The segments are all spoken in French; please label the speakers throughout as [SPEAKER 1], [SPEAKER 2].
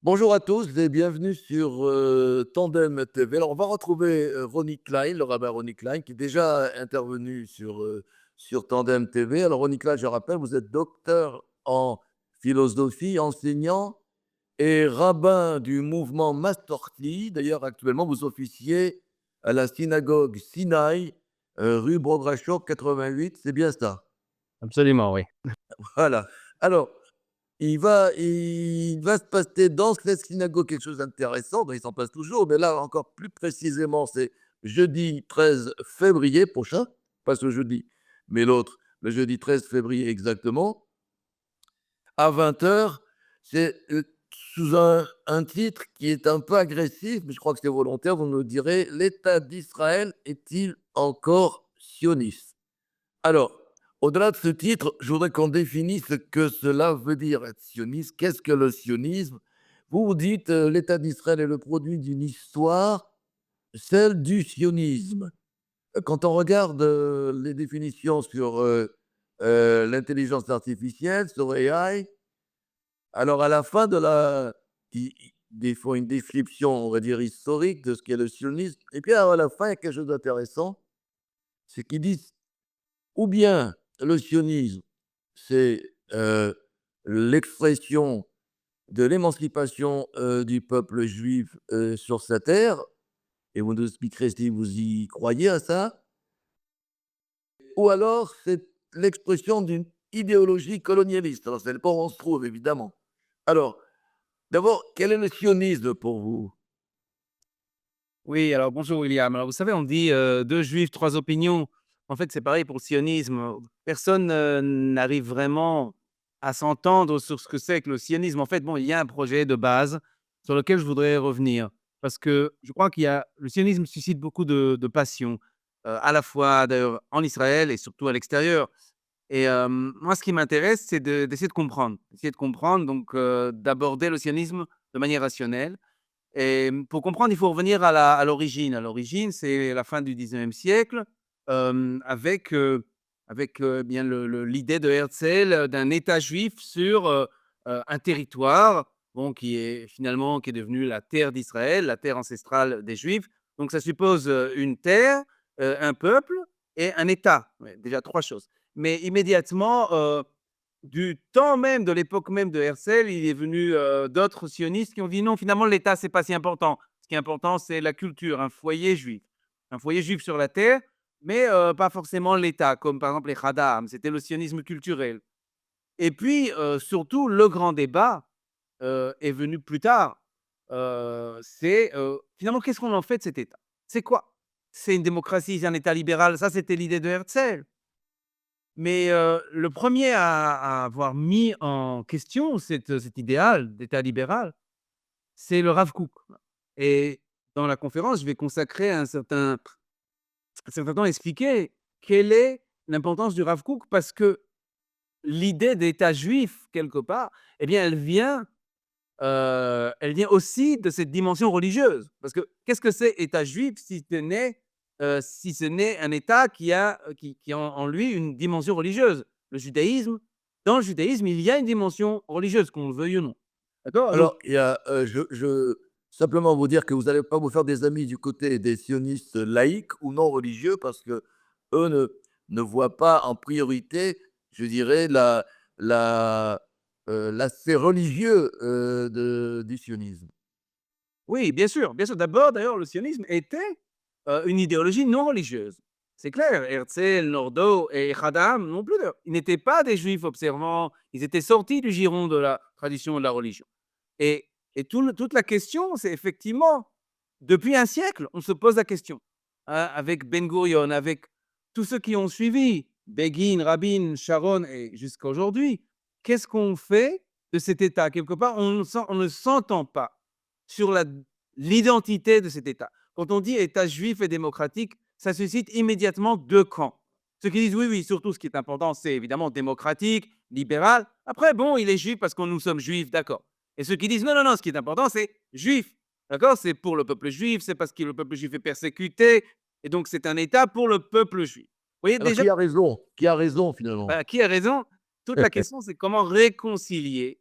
[SPEAKER 1] Bonjour à tous et bienvenue sur Tandem TV. Alors, on va retrouver Ronnie Klein, le rabbin Ronnie Klein, qui est déjà intervenu sur Tandem TV. Alors, Ronnie Klein, je rappelle, vous êtes docteur en philosophie, enseignant et rabbin du mouvement Mastorti. D'ailleurs, actuellement, vous officiez à la synagogue Sinaï, rue Brodrachok 88. C'est bien ça?
[SPEAKER 2] Absolument, oui.
[SPEAKER 1] Voilà. Alors, il va se passer dans cette synagogue quelque chose d'intéressant, ben, il s'en passe toujours, mais là, encore plus précisément, c'est jeudi 13 février prochain, pas ce jeudi, mais l'autre, le jeudi 13 février exactement, à 20 h. C'est, sous un titre qui est un peu agressif, mais je crois que c'est volontaire, vous nous direz: «L'État d'Israël est-il encore sioniste?» Alors, au-delà de ce titre, je voudrais qu'on définisse ce que cela veut dire être sioniste. Qu'est-ce que le sionisme? Vous vous dites, l'État d'Israël est le produit d'une histoire, celle du sionisme. Quand on regarde, les définitions sur, l'intelligence artificielle, sur AI, alors à la fin de la ils font une description, on va dire, historique de ce qu'est le sionisme et puis alors à la fin, il y a quelque chose d'intéressant, c'est qu'ils disent: ou bien le sionisme, c'est, l'expression de l'émancipation, du peuple juif, sur sa terre et vous nous expliquerez si vous y croyez à ça, ou alors c'est l'expression d'une idéologie colonialiste. Alors ça dépend où on se trouve évidemment. Alors, d'abord, quel est le sionisme pour vous?
[SPEAKER 2] Oui, alors bonjour William. Alors vous savez, on dit, 2 juifs, 3 opinions. En fait, c'est pareil pour le sionisme. Personne, n'arrive vraiment à s'entendre sur ce que c'est que le sionisme. En fait, bon, il y a un projet de base sur lequel je voudrais revenir parce que je crois qu'il y a le sionisme suscite beaucoup de passion, à la fois d'ailleurs en Israël et surtout à l'extérieur et moi ce qui m'intéresse, c'est d'essayer de comprendre. Essayer de comprendre donc d'aborder le sionisme de manière rationnelle. Et pour comprendre, il faut revenir à l'origine. À l'origine, c'est la fin du 19e siècle, avec bien l'idée de Herzl, d'un État juif sur, un territoire, bon, qui est devenu la terre d'Israël, la terre ancestrale des Juifs. Donc ça suppose, une terre, un peuple et un État. Ouais, déjà 3 choses. Mais immédiatement, du temps même, de l'époque même de Herzl, il est venu, d'autres sionistes qui ont dit: «Non, finalement, l'État, c'est pas si important. Ce qui est important, c'est la culture, un foyer juif. Un foyer juif sur la terre, mais pas forcément l'État», comme par exemple les Haddam, c'était le sionisme culturel. Et puis, surtout, le grand débat, est venu plus tard. C'est, finalement, qu'est-ce qu'on en fait de cet État? C'est quoi? C'est une démocratie, c'est un État libéral, ça, c'était l'idée de Herzl. Mais, le premier à avoir mis en question cet idéal d'État libéral, c'est le Rav Kook. Et dans la conférence, je vais consacrer un certain temps à expliquer quelle est l'importance du Rav Kook parce que l'idée d'État juif, quelque part, eh bien, elle vient aussi de cette dimension religieuse. Parce que qu'est-ce que c'est État juif si ce n'est un État qui a en lui une dimension religieuse? Le judaïsme, dans le judaïsme, il y a une dimension religieuse, qu'on le veuille ou non. D'accord? Donc
[SPEAKER 1] Alors, il y a, je simplement vous dire que vous n'allez pas vous faire des amis du côté des sionistes laïcs ou non religieux parce qu'eux ne voient pas en priorité, je dirais, la, l'aspect religieux, du sionisme.
[SPEAKER 2] oui, bien sûr, bien sûr. D'abord, d'ailleurs, le sionisme était, une idéologie non religieuse. C'est clair, Herzl, Nordau et Haddam non plus d'ailleurs. Ils n'étaient pas des juifs observants, ils étaient sortis du giron de la tradition et de la religion. Et toute la question, c'est effectivement, depuis un siècle, on se pose la question, hein, avec Ben Gurion, avec tous ceux qui ont suivi, Begin, Rabin, Sharon et jusqu'à aujourd'hui. Qu'est-ce qu'on fait de cet État? Quelque part, on ne s'entend pas sur l'identité de cet État. Quand on dit État juif et démocratique, ça suscite immédiatement 2 camps. Ceux qui disent: «Oui, oui, surtout ce qui est important, c'est évidemment démocratique, libéral. Après bon, il est juif parce que nous sommes juifs, d'accord». Et ceux qui disent: «Non, non, non, ce qui est important, c'est juif». D'accord? C'est pour le peuple juif, c'est parce que le peuple juif est persécuté et donc c'est un État pour le peuple juif. Vous voyez
[SPEAKER 1] Alors
[SPEAKER 2] déjà,
[SPEAKER 1] qui a raison? Qui a raison finalement?
[SPEAKER 2] voilà, qui a raison? Toute la question, c'est comment réconcilier,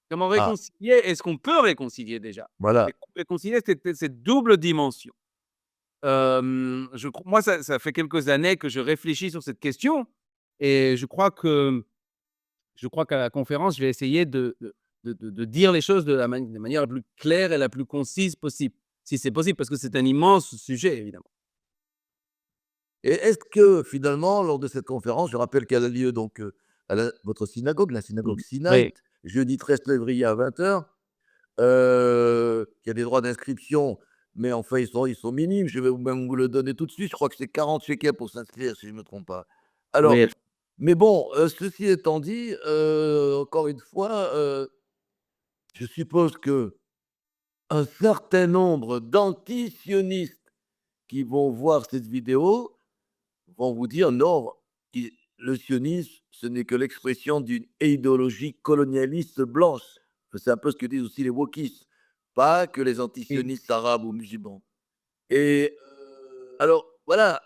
[SPEAKER 2] Comment
[SPEAKER 1] Ah,
[SPEAKER 2] réconcilier? Est-ce qu'on peut réconcilier déjà?
[SPEAKER 1] voilà.
[SPEAKER 2] Et réconcilier cette double dimension. Je cro moi, ça fait quelques années que je réfléchis sur cette question et je crois qu'à la conférence, je vais essayer de dire les choses de manière la plus claire et la plus concise possible, si c'est possible, parce que c'est un immense sujet, évidemment.
[SPEAKER 1] Et est-ce que finalement, lors de cette conférence, je rappelle qu'elle a lieu donc à votre synagogue, la synagogue
[SPEAKER 2] Mmh.
[SPEAKER 1] Sinai,
[SPEAKER 2] Oui.
[SPEAKER 1] jeudi 13 février à 20h, qu'il y a des droits d'inscription, mais enfin ils sont minimes. Je vais même vous le donner tout de suite. Je crois que c'est 40 shekels pour s'inscrire, si je ne me trompe pas. Alors,
[SPEAKER 2] Oui,
[SPEAKER 1] mais bon, ceci étant dit, encore une fois, je suppose que un certain nombre d'antisionistes qui vont voir cette vidéo vont vous dire: «Non, le sionisme, ce n'est que l'expression d'une idéologie colonialiste blanche». C'est un peu ce que disent aussi les wokistes, pas que les
[SPEAKER 2] oui.
[SPEAKER 1] antisionistes arabes ou musulmans. Et alors voilà,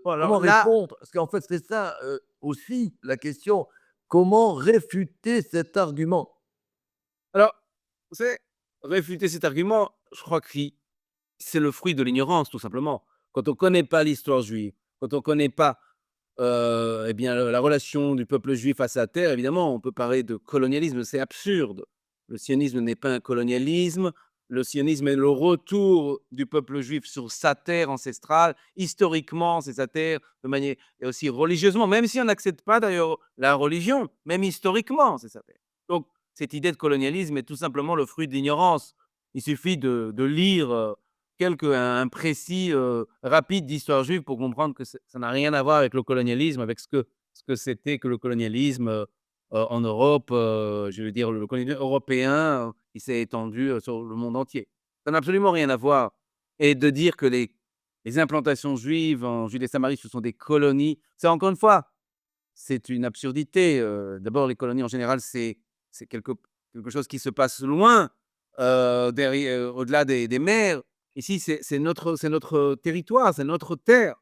[SPEAKER 2] Bon alors
[SPEAKER 1] comment
[SPEAKER 2] là,
[SPEAKER 1] répondre? Parce qu'en fait, c'est ça, aussi la question. Comment réfuter cet argument?
[SPEAKER 2] alors, vous savez, réfuter cet argument, je crois que c'est le fruit de l'ignorance, tout simplement. Quand on connaît pas l'histoire juive, quand on connaît pas, eh bien, la relation du peuple juif à sa terre, évidemment, on peut parler de colonialisme, c'est absurde. Le sionisme n'est pas un colonialisme, le sionisme est le retour du peuple juif sur sa terre ancestrale. Historiquement, c'est sa terre, de manière et aussi religieusement, même si on n'accepte pas d'ailleurs la religion, même historiquement, c'est sa terre. Donc cette idée de colonialisme est tout simplement le fruit de l'ignorance. Il suffit de lire, un précis, rapide d'histoire juive pour comprendre que ça n'a rien à voir avec le colonialisme, avec ce que c'était que le colonialisme, en Europe, je veux dire le colonialisme européen, qui s'est étendu, sur le monde entier. Ça n'a absolument rien à voir et de dire que les implantations juives en Judée-Samarie, ce sont des colonies, c'est encore une fois, c'est une absurdité, d'abord les colonies en général, c'est quelque chose qui se passe loin, au-delà des mers. Ici, c'est notre territoire, c'est notre terre,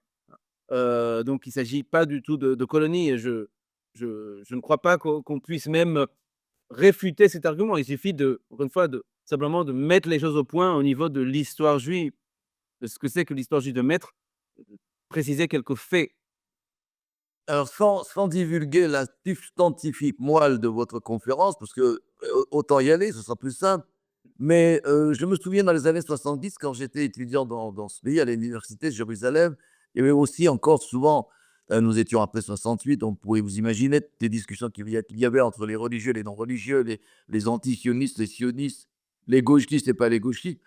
[SPEAKER 2] donc il ne s'agit pas du tout de colonies et je ne crois pas qu'on puisse même réfuter cet argument. Il suffit encore une fois, simplement de mettre les choses au point au niveau de l'histoire juive, de ce que c'est que l'histoire juive, de mettre préciser quelques faits.
[SPEAKER 1] Alors sans divulguer la substantifique moelle de votre conférence, parce que, autant y aller, ce sera plus simple. Mais, je me souviens dans les années 70 quand j'étais étudiant dans ce pays, à l'université de Jérusalem, il y avait aussi encore souvent, nous étions après 68, donc vous pouvez vous imaginer toutes les discussions qu'il y avait entre les religieux et les non religieux, les anti-sionistes, les sionistes, les gauchistes et pas les gauchistes.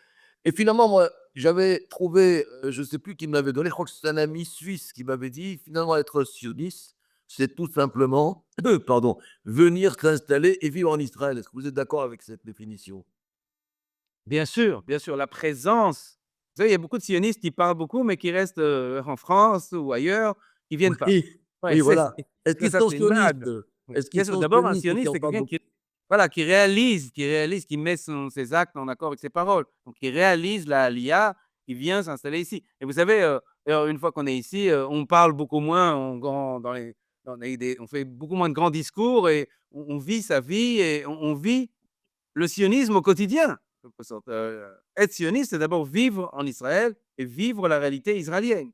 [SPEAKER 1] Et finalement, moi, j'avais trouvé, je ne sais plus qui me l'avait donné, je crois que c'est un ami suisse qui m'avait dit: «Finalement, être sioniste, c'est tout simplement, pardon, venir s'installer et vivre en Israël». Est-ce que vous êtes d'accord avec cette définition?
[SPEAKER 2] Bien sûr, la présence, vous savez, il y a beaucoup de sionistes qui parlent beaucoup, mais qui restent, en France ou ailleurs, qui viennent pas.
[SPEAKER 1] Oui,
[SPEAKER 2] Ouais,
[SPEAKER 1] oui, voilà. Est-ce qu'ils
[SPEAKER 2] ça
[SPEAKER 1] sont
[SPEAKER 2] c'est une
[SPEAKER 1] sionistes,
[SPEAKER 2] blague.
[SPEAKER 1] eux?
[SPEAKER 2] Oui.
[SPEAKER 1] Est-ce qu'ils
[SPEAKER 2] Bien sûr,
[SPEAKER 1] sont
[SPEAKER 2] d'abord un
[SPEAKER 1] sionistes ou qui
[SPEAKER 2] sioniste,
[SPEAKER 1] en
[SPEAKER 2] c'est
[SPEAKER 1] parlent
[SPEAKER 2] quelqu'un
[SPEAKER 1] beaucoup?
[SPEAKER 2] qui voilà, qui réalise, qui met ses actes en accord avec ses paroles. Donc qui réalise la Aliyah, qui vient s'installer ici. Et vous savez, d'ailleurs une fois qu'on est ici, on parle beaucoup moins en grand dans les des on fait beaucoup moins de grands discours et on vit sa vie et on vit le sionisme au quotidien, en quelque sorte. Être sioniste, c'est d'abord vivre en Israël et vivre la réalité israélienne.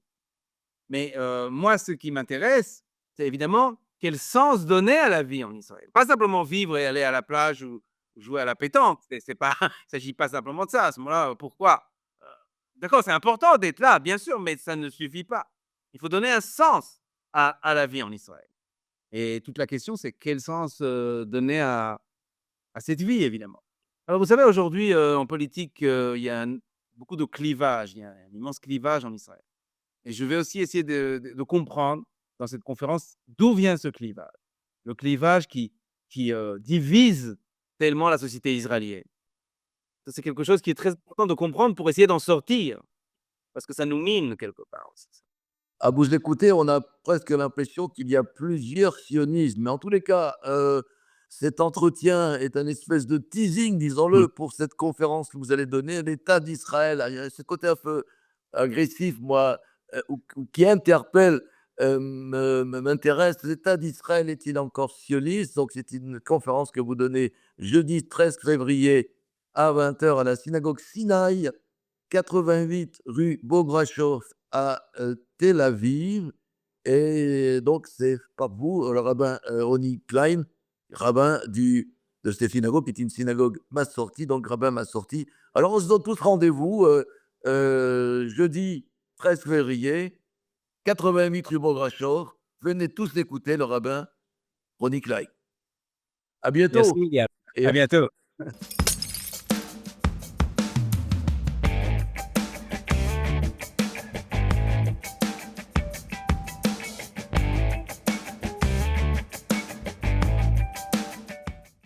[SPEAKER 2] Mais, moi, ce qui m'intéresse, c'est évidemment quel sens donner à la vie en Israël. Pas simplement vivre et aller à la plage ou jouer à la pétanque. C'est pas il s'agit pas simplement de ça. À ce moment-là, pourquoi? Heu, d'accord, c'est important d'être là, bien sûr, mais ça ne suffit pas. Il faut donner un sens à la vie en Israël et toute la question, c'est quel sens, donner à cette vie, évidemment. Alors vous savez, aujourd'hui, en politique, il y a beaucoup de clivages, il y a un immense clivage en Israël et je vais aussi essayer de comprendre dans cette conférence d'où vient ce clivage. Le clivage qui divise tellement la société israélienne. Ça, c'est quelque chose qui est très important de comprendre pour essayer d'en sortir, parce que ça nous mine quelque part aussi ça.
[SPEAKER 1] À vous écouter, on a presque l'impression qu'il y a plusieurs sionismes. Mais en tous les cas, cet entretien est un espèce de teasing,
[SPEAKER 2] Mmh.
[SPEAKER 1] disons-le, pour cette conférence que vous allez donner, l'État d'Israël. Il y a ce côté un peu agressif, moi, ou qui interpelle, m'intéresse. L'État d'Israël est-il encore sioniste? Donc c'est une conférence que vous donnez jeudi 13 février à 20h à la synagogue Sinaï, 88 rue Bograchov à Tel Aviv. Et donc, c'est pas vous, le rabbin Ronnie Klein, rabbin de cette synagogue, qui est une synagogue Massorti, donc rabbin Massorti. Alors, on se donne tous rendez-vous jeudi 13 février, 88 rue Bograchov. Venez tous écouter le rabbin Ronnie Klein. À
[SPEAKER 3] Merci,
[SPEAKER 1] bientôt.
[SPEAKER 3] et
[SPEAKER 1] Et
[SPEAKER 3] à bientôt.